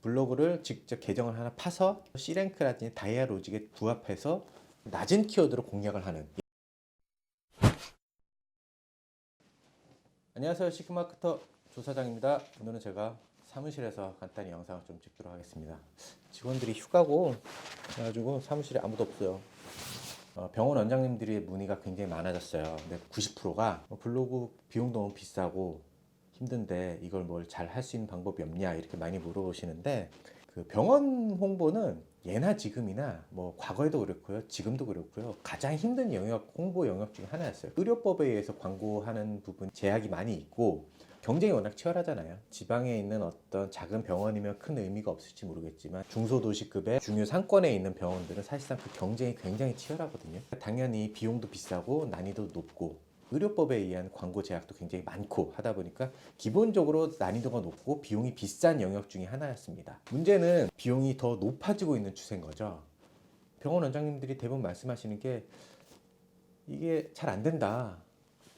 블로그를 직접 계정을 하나 파서 C랭크라든지 다이아로직에 부합해서 낮은 키워드로 공략을 하는. 안녕하세요, 시크마케터 조사장입니다. 오늘은 제가 사무실에서 간단히 영상을 좀 찍도록 하겠습니다. 직원들이 휴가고 그래가지고 사무실에 아무도 없어요. 병원 원장님들의 문의가 굉장히 많아졌어요. 근데 90%가 블로그 비용도 너무 비싸고 힘든데 이걸 뭘 잘 할 수 있는 방법이 없냐 이렇게 많이 물어보시는데, 그 병원 홍보는 예나 지금이나 뭐 과거에도 그렇고요, 지금도 그렇고요, 가장 힘든 영역, 홍보 영역 중에 하나였어요. 의료법에 의해서 광고하는 부분 제약이 많이 있고 경쟁이 워낙 치열하잖아요. 지방에 있는 어떤 작은 병원이면 큰 의미가 없을지 모르겠지만 중소도시급의 중요 상권에 있는 병원들은 사실상 그 경쟁이 굉장히 치열하거든요. 당연히 비용도 비싸고 난이도 높고 의료법에 의한 광고 제약도 굉장히 많고 하다 보니까 기본적으로 난이도가 높고 비용이 비싼 영역 중에 하나였습니다. 문제는 비용이 더 높아지고 있는 추세인 거죠. 병원 원장님들이 대부분 말씀하시는 게 이게 잘 안 된다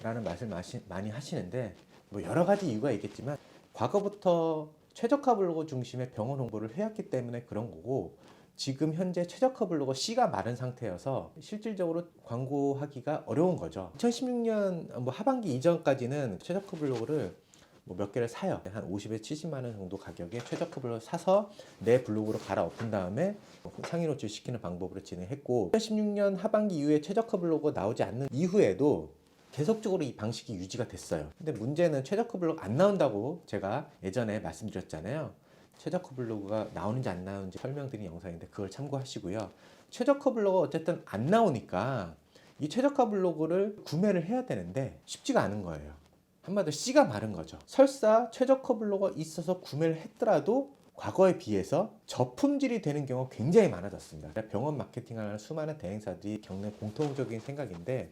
라는 말씀 많이 하시는데, 뭐 여러 가지 이유가 있겠지만 과거부터 최적화 블로그 중심의 병원 홍보를 해왔기 때문에 그런 거고, 지금 현재 최적화 블로그 C가 마른 상태여서 실질적으로 광고하기가 어려운 거죠. 2016년 뭐 하반기 이전까지는 최적화 블로그를 뭐 몇 개를 사요. 한 50에서 70만 원 정도 가격에 최저가 블로그를 사서 내 블로그로 갈아엎은 다음에 상위 노출 시키는 방법으로 진행했고, 2016년 하반기 이후에 최저가 블로그 나오지 않는 이후에도 계속적으로 이 방식이 유지가 됐어요. 근데 문제는 최저가 블로그 안 나온다고 제가 예전에 말씀드렸잖아요. 최저가 블로그가 나오는지 안 나오는지 설명드린 영상인데 그걸 참고하시고요. 최저가 블로그가 어쨌든 안 나오니까 이 최저가 블로그를 구매를 해야 되는데 쉽지가 않은 거예요. 한마디로 C가 마른 거죠. 설사 최저가 블로그가 있어서 구매를 했더라도 과거에 비해서 저품질이 되는 경우가 굉장히 많아졌습니다. 병원 마케팅하는 수많은 대행사들이 겪는 공통적인 생각인데,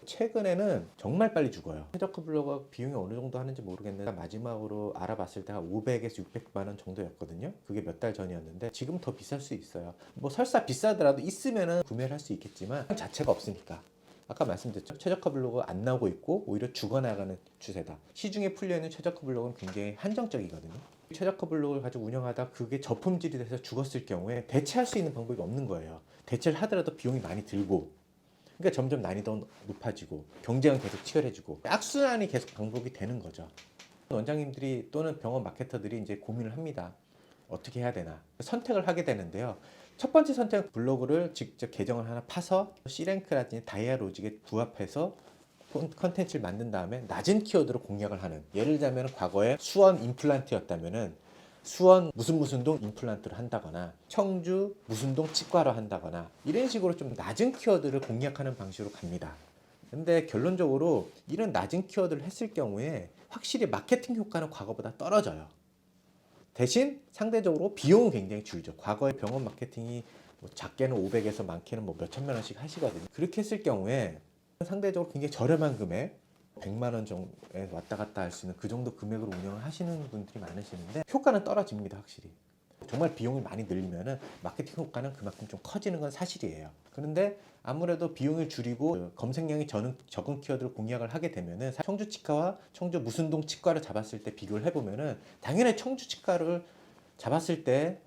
최근에는 정말 빨리 죽어요. 최저가 블로그가 비용이 어느 정도 하는지 모르겠는데 마지막으로 알아봤을 때가 500에서 600만 원 정도였거든요. 그게 몇 달 전이었는데 지금 더 비쌀 수 있어요. 뭐 설사 비싸더라도 있으면은 구매를 할 수 있겠지만 자체가 없으니까. 아까 말씀드렸죠. 최저가 블로그가 안 나오고 있고 오히려 죽어나가는 추세다. 시중에 풀려있는 최저가 블로그는 굉장히 한정적이거든요. 최저가 블로그를 가지고 운영하다 그게 저품질이 돼서 죽었을 경우에 대체할 수 있는 방법이 없는 거예요. 대체를 하더라도 비용이 많이 들고, 그러니까 점점 난이도가 높아지고 경쟁은 계속 치열해지고 악순환이 계속 반복이 되는 거죠. 원장님들이 또는 병원 마케터들이 이제 고민을 합니다. 어떻게 해야 되나 선택을 하게 되는데요. 첫 번째 선택은 블로그를 직접 계정을 하나 파서 C랭크라든지 다이아로직에 부합해서 컨텐츠를 만든 다음에 낮은 키워드로 공략을 하는. 예를 들자면 과거에 수원 임플란트였다면은 수원 무슨 동 임플란트를 한다거나 청주 무슨 동 치과로 한다거나 이런 식으로 좀 낮은 키워드를 공략하는 방식으로 갑니다. 근데 결론적으로 이런 낮은 키워드를 했을 경우에 확실히 마케팅 효과는 과거보다 떨어져요. 대신 상대적으로 비용은 굉장히 줄죠. 과거에 병원 마케팅이 뭐 작게는 500에서 많게는 뭐 몇천만 원씩 하시거든요. 그렇게 했을 경우에 상대적으로 굉장히 저렴한 금액, 100만 원 정도에 왔다 갔다 할 수 있는 그 정도 금액으로 운영을 하시는 분들이 많으시는데 효과는 떨어집니다. 확실히 정말 비용이 많이 늘리면은 마케팅 효과는 그만큼 좀 커지는 건 사실이에요. 그런데 아무래도 비용을 줄이고 검색량이 적은 키워드를 공략을 하게 되면은 청주 치과와 청주 무슨동 치과를 잡았을 때 비교를 해보면은 당연히 청주 치과를 잡았을 때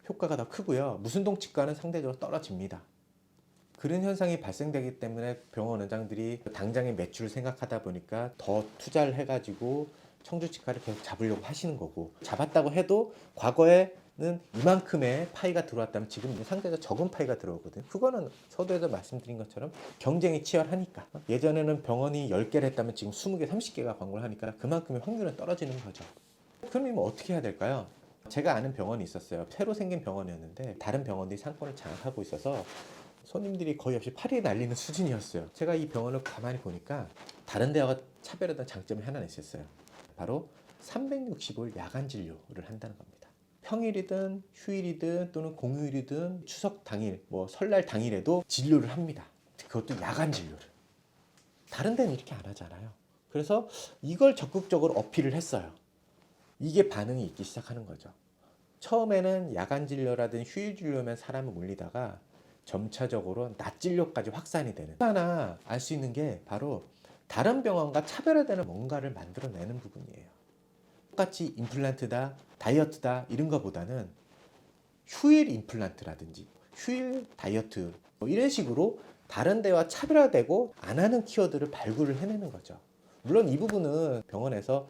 효과가 더 크고요, 무슨동 치과는 상대적으로 떨어집니다. 그런 현상이 발생되기 때문에 병원 원장들이 당장의 매출을 생각하다 보니까 더 투자를 해가지고 청주치과를 계속 잡으려고 하시는 거고, 잡았다고 해도 과거에는 이만큼의 파이가 들어왔다면 지금 상대가 적은 파이가 들어오거든요. 그거는 서두에도 말씀드린 것처럼 경쟁이 치열하니까. 예전에는 병원이 10개를 했다면 지금 20개, 30개가 광고를 하니까 그만큼의 확률은 떨어지는 거죠. 그럼 뭐 어떻게 해야 될까요? 제가 아는 병원이 있었어요. 새로 생긴 병원이었는데 다른 병원들이 상권을 장악하고 있어서 손님들이 거의 없이 파리에 날리는 수준이었어요. 제가 이 병원을 가만히 보니까 다른 데와 차별화된 장점이 하나 있었어요. 바로 365일 야간 진료를 한다는 겁니다. 평일이든 휴일이든 또는 공휴일이든 추석 당일, 뭐 설날 당일에도 진료를 합니다. 그것도 야간 진료를. 다른 데는 이렇게 안 하잖아요. 그래서 이걸 적극적으로 어필을 했어요. 이게 반응이 있기 시작하는 거죠. 처음에는 야간 진료라든 휴일 진료면 사람을 몰리다가 점차적으로 낮 진료까지 확산이 되는. 하나 알 수 있는 게 바로 다른 병원과 차별화되는 뭔가를 만들어내는 부분이에요. 똑같이 임플란트다, 다이어트다 이런 거보다는 휴일 임플란트라든지 휴일 다이어트 뭐 이런 식으로 다른 데와 차별화되고 안 하는 키워드를 발굴을 해내는 거죠. 물론 이 부분은 병원에서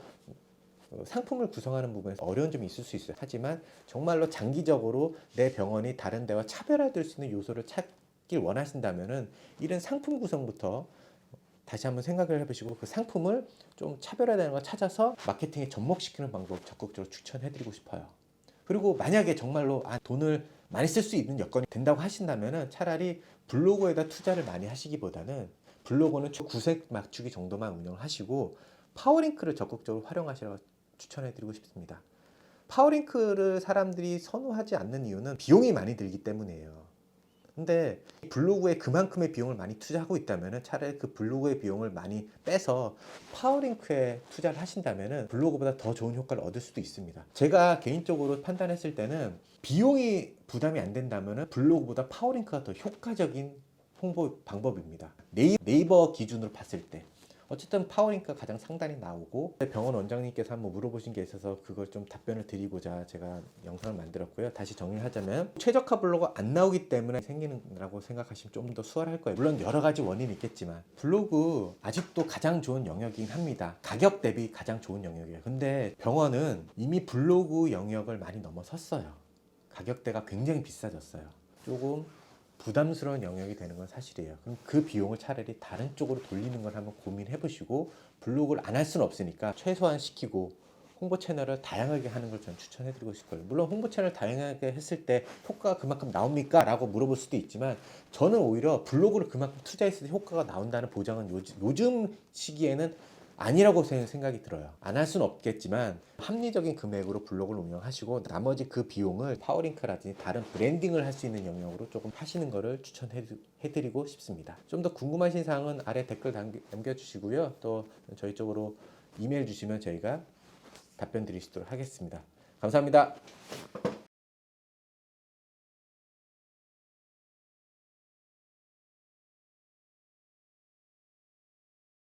상품을 구성하는 부분에서 어려운 점이 있을 수 있어요. 하지만 정말로 장기적으로 내 병원이 다른 데와 차별화될 수 있는 요소를 찾길 원하신다면은 이런 상품 구성부터 다시 한번 생각을 해보시고 그 상품을 좀 차별화되는 걸 찾아서 마케팅에 접목시키는 방법 적극적으로 추천해드리고 싶어요. 그리고 만약에 정말로 돈을 많이 쓸 수 있는 여건이 된다고 하신다면은 차라리 블로그에다 투자를 많이 하시기보다는 블로그는 구색 맞추기 정도만 운영을 하시고 파워링크를 적극적으로 활용하시라고 추천해드리고 싶습니다. 파워링크를 사람들이 선호하지 않는 이유는 비용이 많이 들기 때문이에요. 근데 블로그에 그만큼의 비용을 많이 투자하고 있다면 차라리 그 블로그의 비용을 많이 빼서 파워링크에 투자를 하신다면 블로그보다 더 좋은 효과를 얻을 수도 있습니다. 제가 개인적으로 판단했을 때는 비용이 부담이 안 된다면 블로그보다 파워링크가 더 효과적인 홍보 방법입니다. 네이버 기준으로 봤을 때 어쨌든 파워링크가 가장 상단이 나오고 병원 원장님께서 한번 물어보신 게 있어서 그걸 좀 답변을 드리고자 제가 영상을 만들었고요. 다시 정리를 하자면 최저가 블로그 안 나오기 때문에 생기는라고 생각하시면 좀 더 수월할 거예요. 물론 여러 가지 원인이 있겠지만 블로그 아직도 가장 좋은 영역이긴 합니다. 가격 대비 가장 좋은 영역이에요. 근데 병원은 이미 블로그 영역을 많이 넘어섰어요. 가격대가 굉장히 비싸졌어요. 조금 부담스러운 영역이 되는 건 사실이에요. 그럼 그 비용을 차라리 다른 쪽으로 돌리는 걸 한번 고민해 보시고 블로그를 안 할 수는 없으니까 최소한 시키고 홍보 채널을 다양하게 하는 걸 저는 추천해 드리고 싶어요. 물론 홍보 채널 다양하게 했을 때 효과가 그만큼 나옵니까? 라고 물어볼 수도 있지만 저는 오히려 블로그를 그만큼 투자했을 때 효과가 나온다는 보장은 요즘 시기에는 아니라고 생각이 들어요. 안 할 수는 없겠지만 합리적인 금액으로 블로그를 운영하시고 나머지 그 비용을 파워링크라든지 다른 브랜딩을 할 수 있는 영역으로 조금 하시는 거를 추천해드리고 싶습니다. 좀 더 궁금하신 사항은 아래 댓글 남겨주시고요. 또 저희 쪽으로 이메일 주시면 저희가 답변 드리도록 하겠습니다. 감사합니다.